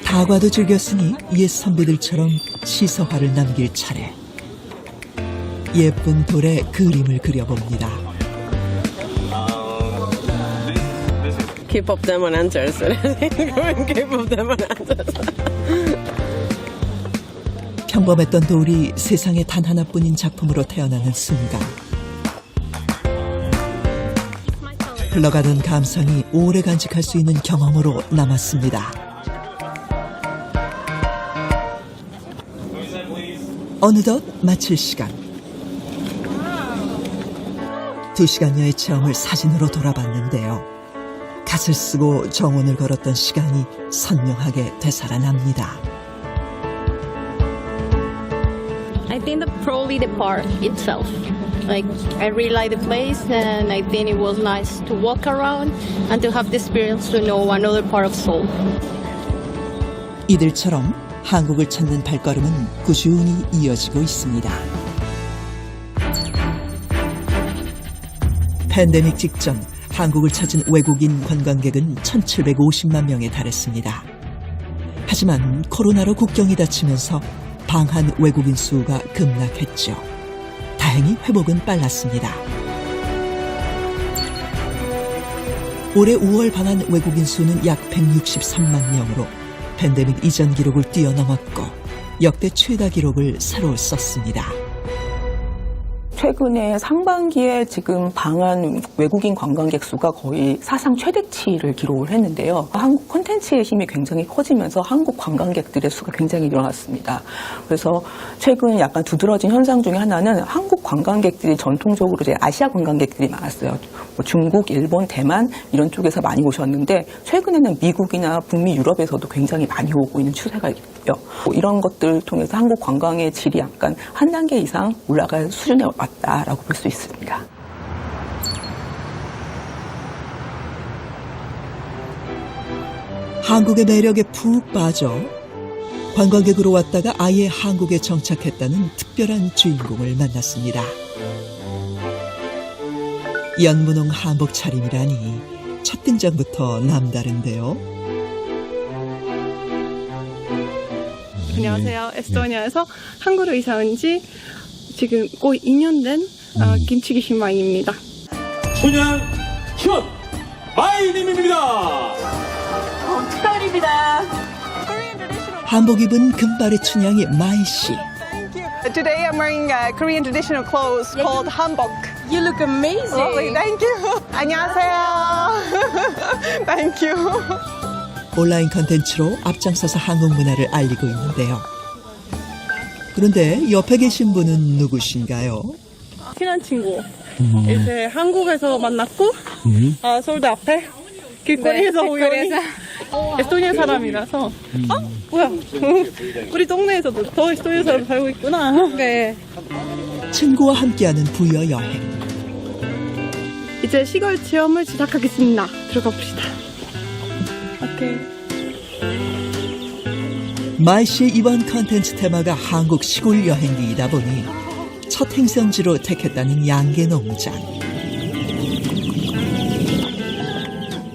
다과도 즐겼으니 옛 선비들처럼 시서화를 남길 차례. 예쁜 돌에 그림을 그려봅니다. K-pop Demon Hunters. K-pop Demon Hunters. 평범했던 돌이 세상에 단 하나뿐인 작품으로 태어나는 순간. 흘러가던 감상이 오래 간직할 수 있는 경험으로 남았습니다. 어느덧 마칠 시간. 2시간여의 체험을 사진으로 돌아봤는데요. 갓을 쓰고 정원을 걸었던 시간이 선명하게 되살아납니다. I think probably the park itself. Like, I really like the place, and I think it was nice to walk around and to have the experience to know another part of Seoul. 이들처럼 한국을 찾는 발걸음은 꾸준히 이어지고 있습니다. 팬데믹 직전 한국을 찾은 외국인 관광객은 1,750만 명에 달했습니다. 하지만 코로나로 국경이 닫히면서 방한 외국인 수가 급락했죠. 다행히 회복은 빨랐습니다. 올해 5월 방한 외국인 수는 약 163만 명으로 팬데믹 이전 기록을 뛰어넘었고 역대 최다 기록을 새로 썼습니다. 최근에 상반기에 지금 방한 외국인 관광객 수가 거의 사상 최대치를 기록을 했는데요. 한국 콘텐츠의 힘이 굉장히 커지면서 한국 관광객들의 수가 굉장히 늘어났습니다. 그래서 최근 약간 두드러진 현상 중에 하나는 한국 관광객들이 전통적으로 이제 아시아 관광객들이 많았어요. 뭐 중국, 일본, 대만 이런 쪽에서 많이 오셨는데 최근에는 미국이나 북미, 유럽에서도 굉장히 많이 오고 있는 추세가 있고요. 이런 것들을 통해서 한국 관광의 질이 약간 한 단계 이상 올라갈 수준에 왔다라고 볼 수 있습니다. 한국의 매력에 푹 빠져 관광객으로 왔다가 아예 한국에 정착했다는 특별한 주인공을 만났습니다. 연문홍 한복 차림이라니 첫 등장부터 남다른데요. 안녕하세요. 에스토니아에서 한국으로 이사 온 지 지금 거의 2년 된 김치기 신마입니다. 춘향 현 마이님입니다. 축하드립니다. 한복 입은 금발의 춘향이 마이 씨. Today I'm wearing Korean traditional clothes called hanbok. You look amazing. Lovely, thank you. 안녕하세요. Thank you. 온라인 컨텐츠로 앞장서서 한국 문화를 알리고 있는데요. 그런데 옆에 계신 분은 누구신가요? 친한 친구. 이제 한국에서 만났고 서울대 앞에 길거리에서 우연히 에스토니아 사람이라서 뭐야 우리 동네에서도 더 에스토니아 사람 살고 있구나. 네. 친구와 함께하는 부여 여행. 이제 시골 체험을 시작하겠습니다. 들어가 봅시다. 오케이. 마이 씨의 이번 컨텐츠 테마가 한국 시골 여행기이다 보니 첫 행성지로 택했다는 양계 농장.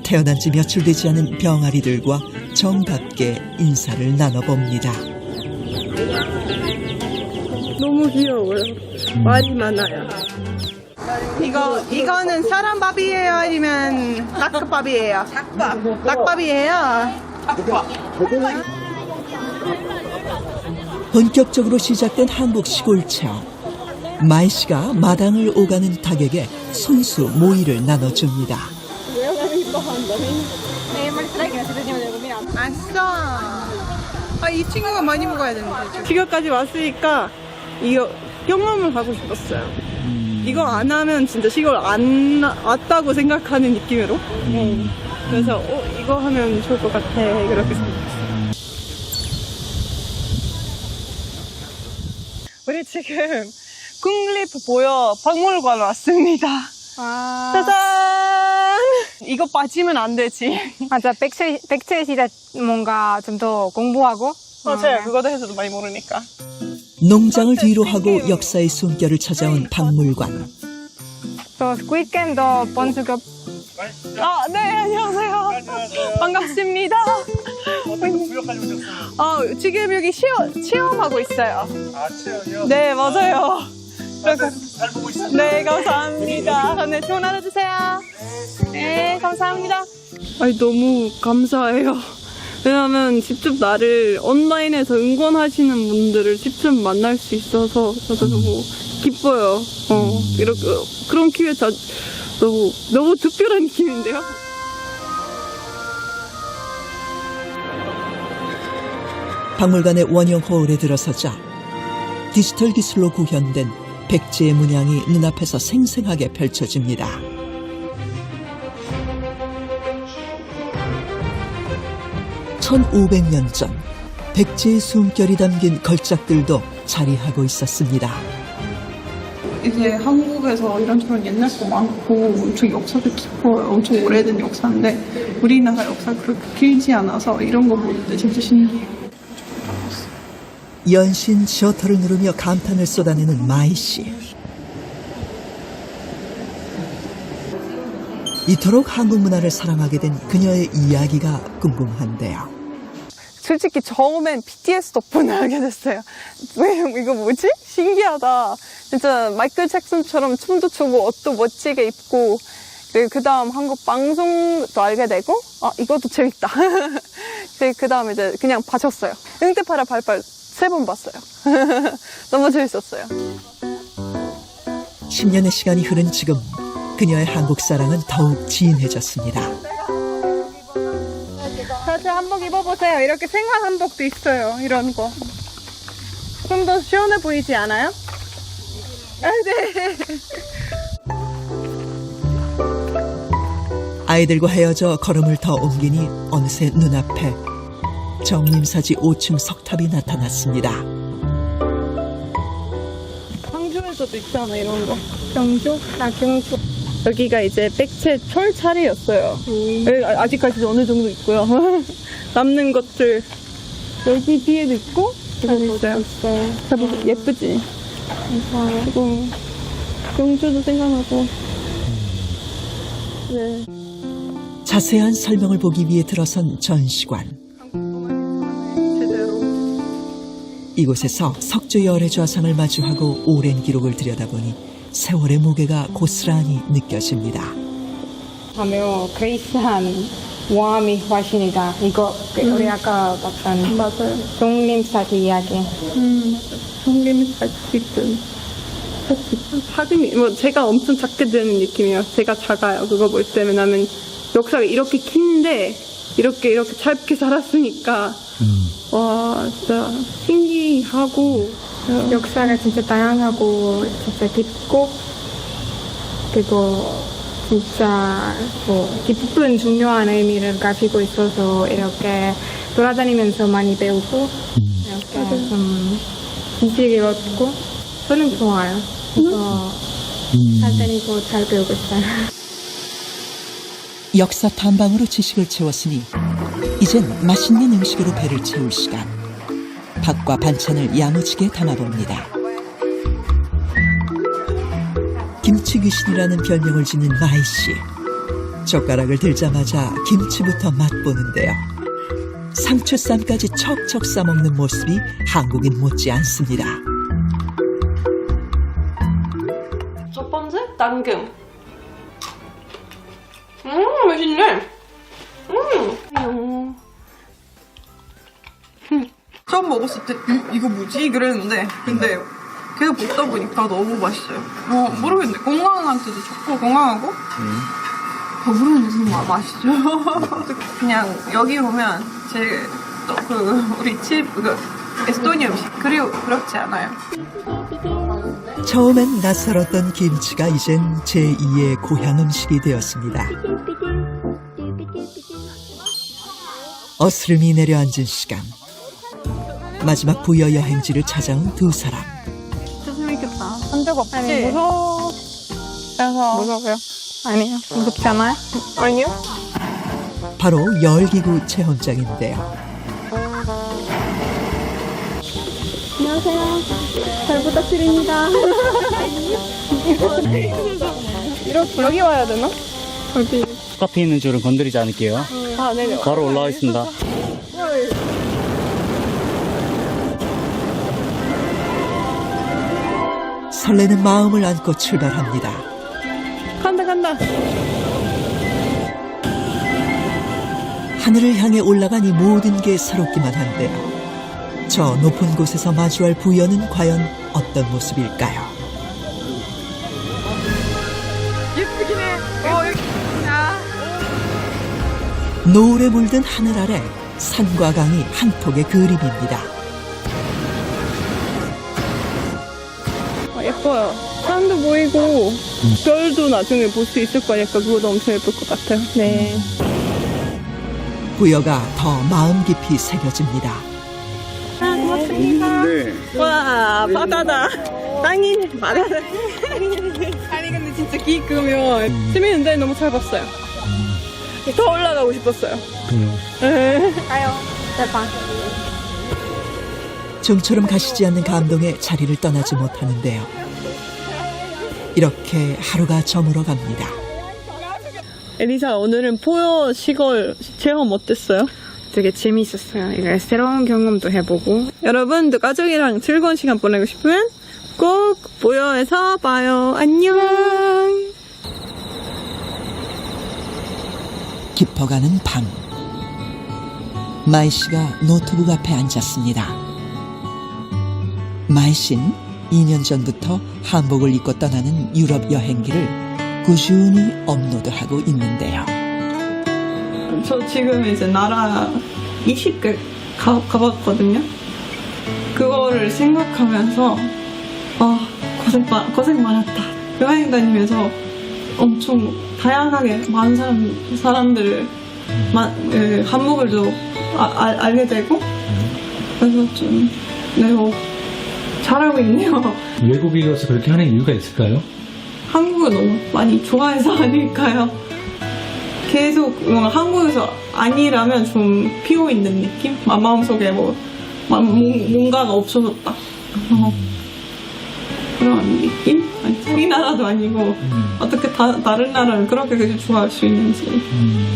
태어난 지 며칠 되지 않은 병아리들과 정답게 인사를 나눠봅니다. 너무 귀여워요. 말이 많아요. 이거는 사람밥이에요? 아니면 낙밥이에요? 낙밥이에요? 본격적으로 시작된 한국 시골 체험. 마이 씨가 마당을 오가는 닭에게 손수 모이를 나눠줍니다. 맛있어. 이 친구가 많이 먹어야 되는데. 지금까지 왔으니까 이거 경험을 하고 싶었어요. 이거 안 하면 진짜 시골 안 왔다고 생각하는 느낌으로. 그래서 이거 하면 좋을 것 같아. 그렇게 생각했어요. 우리 지금 국립보여 박물관 왔습니다. 짜잔! 이거 빠지면 안 되지. 맞아, 백제 시대 뭔가 좀 더 공부하고. 제가 그거도 해서도 많이 모르니까. 농장을 뒤로 하고 역사의 숨결을 찾아온 박물관. 또 스퀴드 게임도 본수급. 네, 안녕하세요. 반갑습니다. 지금 여기 체험하고 있어요. 체험이요? 네, 맞아요. 잘 보고 있습니다. 네, 감사합니다. 네, 좋은 하루 주세요. 네, 감사합니다. 너무 감사해요. 왜냐면 직접 나를 온라인에서 응원하시는 분들을 직접 만날 수 있어서 저도 너무 기뻐요. 이렇게 그런 기회 너무 특별한 느낌인데요. 박물관의 원형 허울에 들어서자 디지털 기술로 구현된 백제의 문양이 눈앞에서 생생하게 펼쳐집니다. (1500년) 전 백제의 숨결이 담긴 걸작들도 자리하고 있었습니다. 이제 한국에서 이런저런 옛날 거 많고 엄청 역사도 깊어요. 엄청 오래된 역사인데 우리나라 역사 그렇게 길지 않아서 이런 거 볼 때 진짜 신기해요. 연신 셔터를 누르며 감탄을 쏟아내는 마이 씨. 이토록 한국 문화를 사랑하게 된 그녀의 이야기가 궁금한데요. 솔직히 처음엔 BTS 덕분에 알게 됐어요. 이거 뭐지? 신기하다. 진짜 마이클 잭슨처럼 춤도 추고 옷도 멋지게 입고 그 다음 한국 방송도 알게 되고 이것도 재밌다. 그 다음에 이제 그냥 봐줬어요. 응대파라 발발 3번 봤어요. 너무 재밌었어요. 10년의 시간이 흐른 지금 그녀의 한국 사랑은 더욱 진해졌습니다. 같이 한복 입어보세요. 이렇게 생활 한복도 있어요. 이런 거. 좀 더 시원해 보이지 않아요? 네. 아이들과 헤어져 걸음을 더 옮기니 어느새 눈앞에 정림사지 5층 석탑이 나타났습니다. 광주에서도 있잖아 이런 거. 경주? 경주. 여기가 이제 백제 철차례였어요. 아직까지도 어느 정도 있고요. 남는 것들 여기 뒤에도 있고 여기 있어요. 예쁘지? 그리고 경주도 생각나고. 네. 자세한 설명을 보기 위해 들어선 전시관. 이곳에서 석조 열애 좌상을 마주하고 오랜 기록을 들여다보니 세월의 무게가 고스란히 느껴집니다. 하며 그레이스한 모함이 화신이다. 이거 우리 아까 봤던 맞아요. 종림사지 이야기. 종림사지든 사진이 제가 엄청 작게 되는 느낌이에요. 제가 작아요. 그거 볼 때. 왜냐면 역사가 이렇게 긴데 이렇게 짧게 살았으니까 와 진짜 신기하고 역사가 진짜 다양하고 진짜 깊고 그리고 진짜 깊은 중요한 의미를 가지고 있어서 이렇게 돌아다니면서 많이 배우고 이렇게 좀 지식을 얻고 저는 좋아요. 그래서 잘 다니고 잘 배우고 있어요. 역사 탐방으로 지식을 채웠으니 이젠 맛있는 음식으로 배를 채울 시간. 밥과 반찬을 야무지게 담아봅니다. 김치 귀신이라는 별명을 지닌 마이 씨. 젓가락을 들자마자 김치부터 맛보는데요. 상추쌈까지 척척 싸먹는 모습이 한국인 못지 않습니다. 첫 번째 당근. 맛있네. 처음 먹었을 때 이거 뭐지? 그랬는데 근데 계속 먹다 보니까 너무 맛있어요. 모르겠는데 건강한테도 좋고 건강하고 모르겠는데 정말 맛있죠. 그냥 여기 오면 우리 집 에스토니아 음식 그렇지 않아요. 처음엔 낯설었던 김치가 이젠 제2의 고향 음식이 되었습니다. 어스름이 내려앉은 시간. 마지막 부여 여행지를 찾아온 두 사람. 진짜 재밌겠다. 한 적 없지? 아니, 무서워요. 아니요. 무섭지 않아요? 아니요. 바로 열기구 체험장인데요. 안녕하세요. 잘 부탁드립니다. 이렇게 여기 와야 되나? 어디? 카페 있는 줄은 건드리지 않을게요. 아, 네네. 바로 올라가겠습니다. 설레는 마음을 안고 출발합니다. 간다. 하늘을 향해 올라가니 모든 게 새롭기만 한데요. 저 높은 곳에서 마주할 부여는 과연 어떤 모습일까요? 예쁘긴 해. 노을에 물든 하늘 아래 산과 강이 한 폭의 그림입니다. 예뻐요. 산도 보이고 별도 나중에 볼 수 있을 거니까 그것도 엄청 예쁠 것 같아요. 네. 부여가 더 마음 깊이 새겨집니다. 고맙습니다. 네. 와, 바다다. 땅이 바다다. 아니 근데 진짜 기 끄면 재밌는데 너무 잘 봤어요. 더 올라가고 싶었어요. 가요. 대박. 좀처럼 가시지 않는 감동에 자리를 떠나지 못하는데요. 이렇게 하루가 저물어 갑니다. 엘리사, 오늘은 포여 시골 체험 어땠어요? 되게 재미있었어요. 이거 새로운 경험도 해보고. 여러분도 가족이랑 즐거운 시간 보내고 싶으면 꼭 보여에서 봐요. 안녕. 깊어가는 밤. 마이 씨가 노트북 앞에 앉았습니다. 마이 씨는 2년 전부터 한복을 입고 떠나는 유럽 여행기를 꾸준히 업로드하고 있는데요. 저 지금 이제 나라 20개 가봤거든요. 그거를 생각하면서 고생 많았다. 여행 다니면서 엄청 다양하게 많은 사람들을 한국을 또 알게 되고 그래서 좀 내가 잘하고 있네요. 외국인으로서 그렇게 하는 이유가 있을까요? 한국을 너무 많이 좋아해서 아닐까요? 계속 뭔가 한국에서 아니라면 좀 비어있는 느낌? 마음속에 뭔가가 없어졌다. 그런 느낌? 우리나라도 아니고 어떻게 다른 나라를 그렇게 계속 좋아할 수 있는지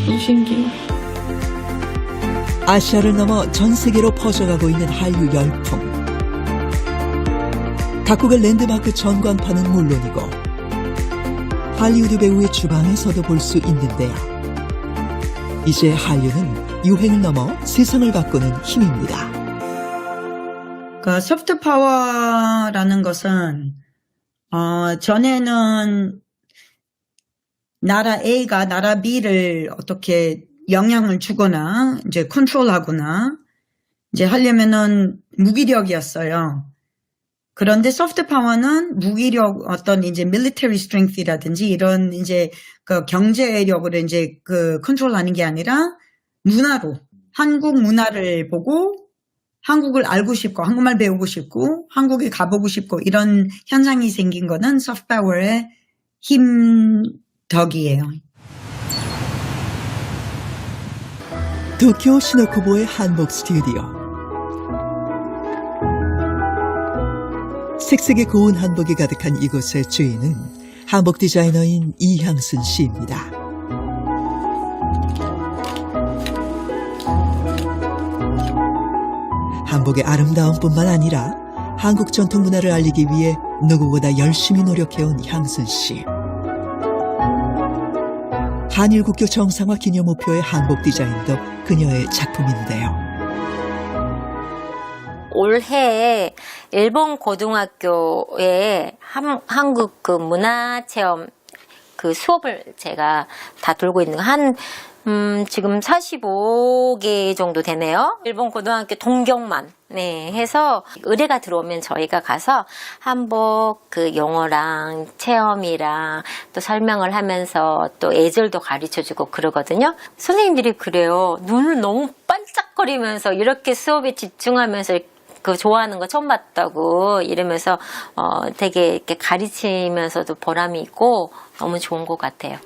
너무 신기해요. 아시아를 넘어 전 세계로 퍼져가고 있는 한류 열풍. 각국의 랜드마크 전광판은 물론이고 할리우드 배우의 주방에서도 볼 수 있는데요. 이제 한류는 유행을 넘어 세상을 바꾸는 힘입니다. 그 소프트 파워라는 것은 전에는 나라 A가 나라 B를 어떻게 영향을 주거나 이제 컨트롤하거나 이제 하려면은 무기력이었어요. 그런데 소프트 파워는 무기력 어떤 이제 military strength이라든지 이런 이제 그 경제력으로 이제 그 컨트롤하는 게 아니라 문화로 한국 문화를 보고 한국을 알고 싶고 한국말 배우고 싶고 한국에 가보고 싶고 이런 현상이 생긴 거는 소프트 파워의 힘 덕이에요. 도쿄 시노쿠보의 한복 스튜디오. 색색의 고운 한복이 가득한 이곳의 주인은 한복 디자이너인 이향순 씨입니다. 한복의 아름다움뿐만 아니라 한국 전통 문화를 알리기 위해 누구보다 열심히 노력해온 향순 씨. 한일 국교 정상화 기념 우표의 한복 디자인도 그녀의 작품인데요. 올해 일본 고등학교에 한국 그 문화체험 그 수업을 제가 다 돌고 있는 지금 45개 정도 되네요. 일본 고등학교 동경만 해서 의뢰가 들어오면 저희가 가서 한복 그 영어랑 체험이랑 또 설명을 하면서 또 예절도 가르쳐주고 그러거든요. 선생님들이 그래요. 눈을 너무 반짝거리면서 이렇게 수업에 집중하면서 그 좋아하는 거 처음 봤다고 이러면서 되게 이렇게 가르치면서도 보람이 있고 너무 좋은 것 같아요.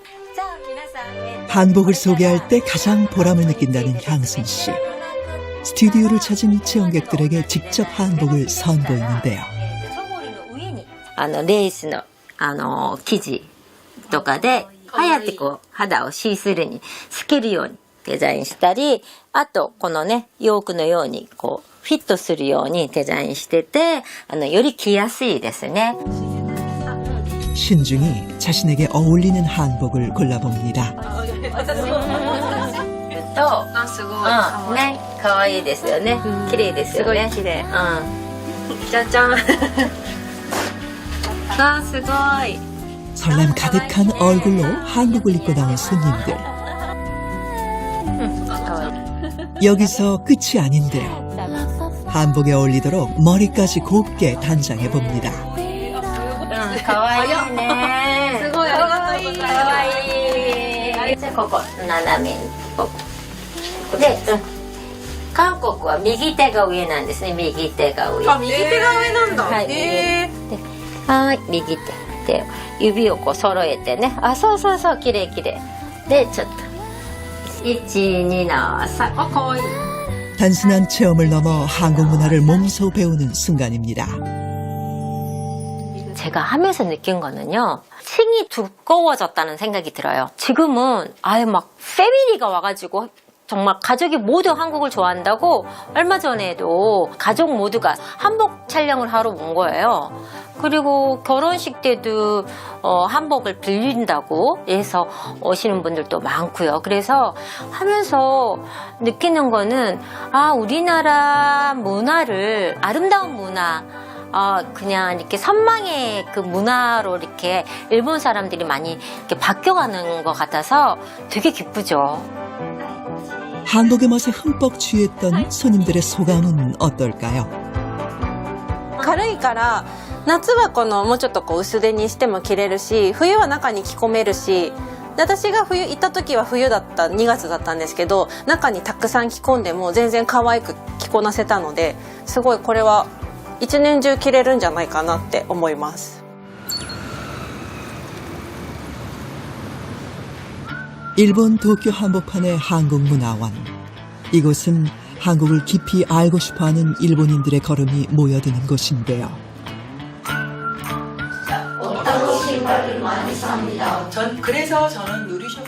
한복을 소개할 때 가장 보람을 느낀다는 향순 씨. 스튜디오를 찾은 체험객들에게 직접 한복을 선보이는데요. レースの生地とかでああやってこう肌をシースルーに透けるようにデザインしたり、あとこのね洋服のようにこうフィットするようにデザインしててより着やすいですね。 신중히 자신에게 어울리는 한복을 골라봅니다. ね、可愛いですよね。綺麗ですよね。すごい綺麗。じゃじゃん。あ、すごい。 설렘 가득한 얼굴로 한복을 입고 나온 손님들. 여기서 끝이 아닌데요. 한복에 어울리도록 머리까지 곱게 단장해 봅니다. 可愛いね。すごい。可愛い。じゃあここ斜めにここで、韓国は右手が上なんですね。右手が上。あ、右手が上なんだ。はい。はい、右手で指をこう揃えてね。あ、そうそうそう、綺麗綺麗。でちょっと1、2の3。あ、可愛い。 단순한 체험을 넘어 한국 문화를 몸소 배우는 순간입니다. 제가 하면서 느낀 거는요. 층이 두꺼워졌다는 생각이 들어요. 지금은 아예 막 패밀리가 와가지고 정말 가족이 모두 한국을 좋아한다고 얼마 전에도 가족 모두가 한복 촬영을 하러 온 거예요. 그리고 결혼식 때도 한복을 빌린다고 해서 오시는 분들도 많고요. 그래서 하면서 느끼는 거는 우리나라 문화를 아름다운 문화 그냥 이렇게 선망의 그 문화로 이렇게 일본 사람들이 많이 이렇게 바뀌어가는 것 같아서 되게 기쁘죠. 한복의 멋에 흠뻑 취했던 손님들의 소감은 어떨까요? 軽いから夏はもうちょっと薄手にしても着れるし、冬は中に着込めるし、で私が行った時は冬だった2月だったんですけど、中にたくさん着込んでも全然可愛く着こなせたので、すごいこれは一年中着れるんじゃないかなって思います。 일본 도쿄 한복판의 한국문화원. 이곳은 한국을 깊이 알고 싶어하는 일본인들의 걸음이 모여드는 곳인데요.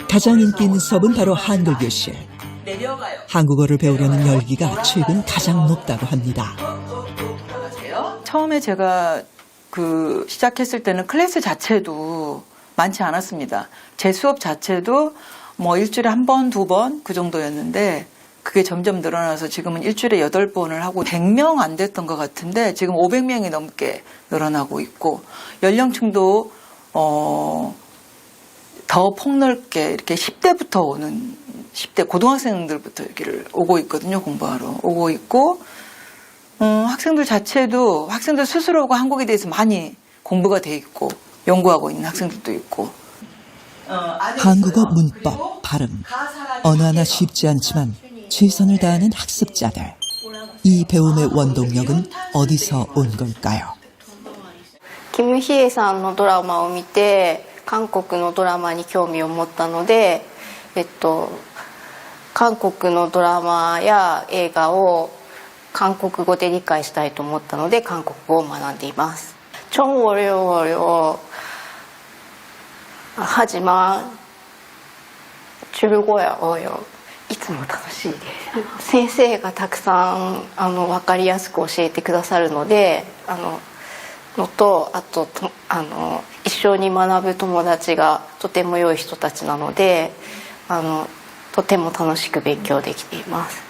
가장 인기 있는 수업은 바로 한글교실. 한국어를 배우려는 열기가 최근 가장 높다고 합니다. 처음에 제가 시작했을 때는 클래스 자체도 많지 않았습니다. 제 수업 자체도 뭐 일주일에 한 번, 두 번 그 정도였는데 그게 점점 늘어나서 지금은 일주일에 8번을 하고 100명 안 됐던 것 같은데 지금 500명이 넘게 늘어나고 있고 연령층도 더 폭넓게 이렇게 10대부터 오는 10대 고등학생들부터 여기를 오고 있거든요. 공부하러 오고 있고 학생들 자체도 학생들 스스로가 한국에 대해서 많이 공부가 돼 있고 연구하고 있는 학생들도 있고 한국어 문법, 발음 어느 하나 쉽지 않지만 최선을 다하는 학습자들. 이 배움의 원동력은 어디서 온 걸까요? キム・ヒエさんのドラマを見て韓国のドラマに興味を持ったので、韓国のドラマや映画を韓国語で理解したいと思ったので韓国語を学んでいます。中国料理を始ま中国語よいつも楽しいです。先生がたくさん分かりやすく教えてくださるのであと一緒に学ぶ友達がとても良い人たちなのでとても楽しく勉強できています。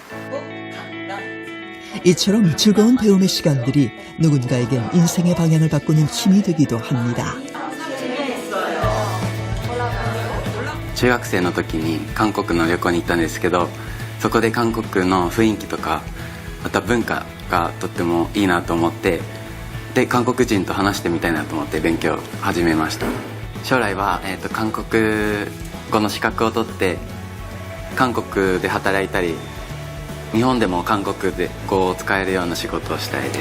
이처럼 즐거운 배움의 시간들이 누군가에겐 인생의 방향을 바꾸는 힘이 되기도 합니다. 中学生の時に韓国の旅行に行ったんですけど、そこで韓国の雰囲気とかまた文化がとってもいいなと思って、で韓国人と話してみたいなと思って勉強を始めました。将来は、韓国語の資格を取って韓国で働いたり、日本でも韓国語を使えるような仕事をしたいで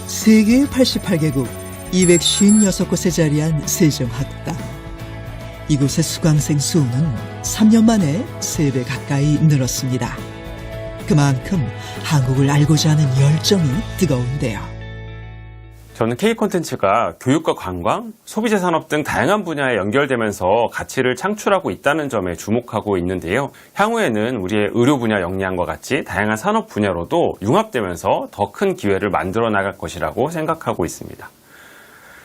す。 세계 88개국 256곳에 자리한 세종학당. 이곳의 수강생 수는 3년 만에 3배 가까이 늘었습니다. 그만큼 한국을 알고자 하는 열정이 뜨거운데요. 저는 K 콘텐츠가 교육과 관광, 소비재 산업 등 다양한 분야에 연결되면서 가치를 창출하고 있다는 점에 주목하고 있는데요. 향후에는 우리의 의료 분야 역량과 같이 다양한 산업 분야로도 융합되면서 더 큰 기회를 만들어 나갈 것이라고 생각하고 있습니다.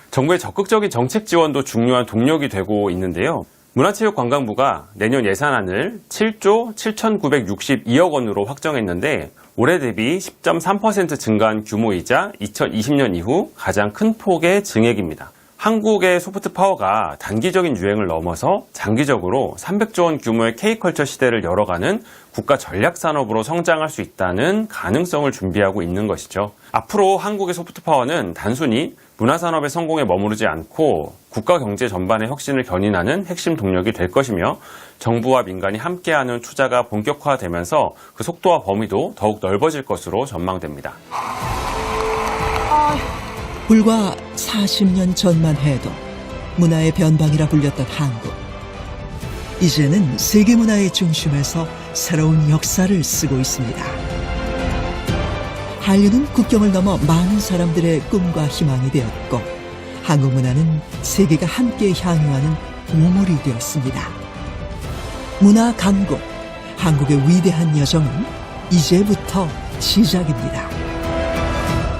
정부의 적극적인 정책 지원도 중요한 동력이 되고 있는데요. 문화체육관광부가 내년 예산안을 7조 7,962억 원으로 확정했는데 올해 대비 10.3% 증가한 규모이자 2020년 이후 가장 큰 폭의 증액입니다. 한국의 소프트 파워가 단기적인 유행을 넘어서 장기적으로 300조 원 규모의 K컬처 시대를 열어가는 국가 전략 산업으로 성장할 수 있다는 가능성을 준비하고 있는 것이죠. 앞으로 한국의 소프트 파워는 단순히 문화산업의 성공에 머무르지 않고 국가 경제 전반의 혁신을 견인하는 핵심 동력이 될 것이며, 정부와 민간이 함께하는 투자가 본격화되면서 그 속도와 범위도 더욱 넓어질 것으로 전망됩니다. 불과 40년 전만 해도 문화의 변방이라 불렸던 한국. 이제는 세계문화의 중심에서 새로운 역사를 쓰고 있습니다. 한류는 국경을 넘어 많은 사람들의 꿈과 희망이 되었고, 한국 문화는 세계가 함께 향유하는 우물이 되었습니다. 문화 강국, 한국의 위대한 여정은 이제부터 시작입니다.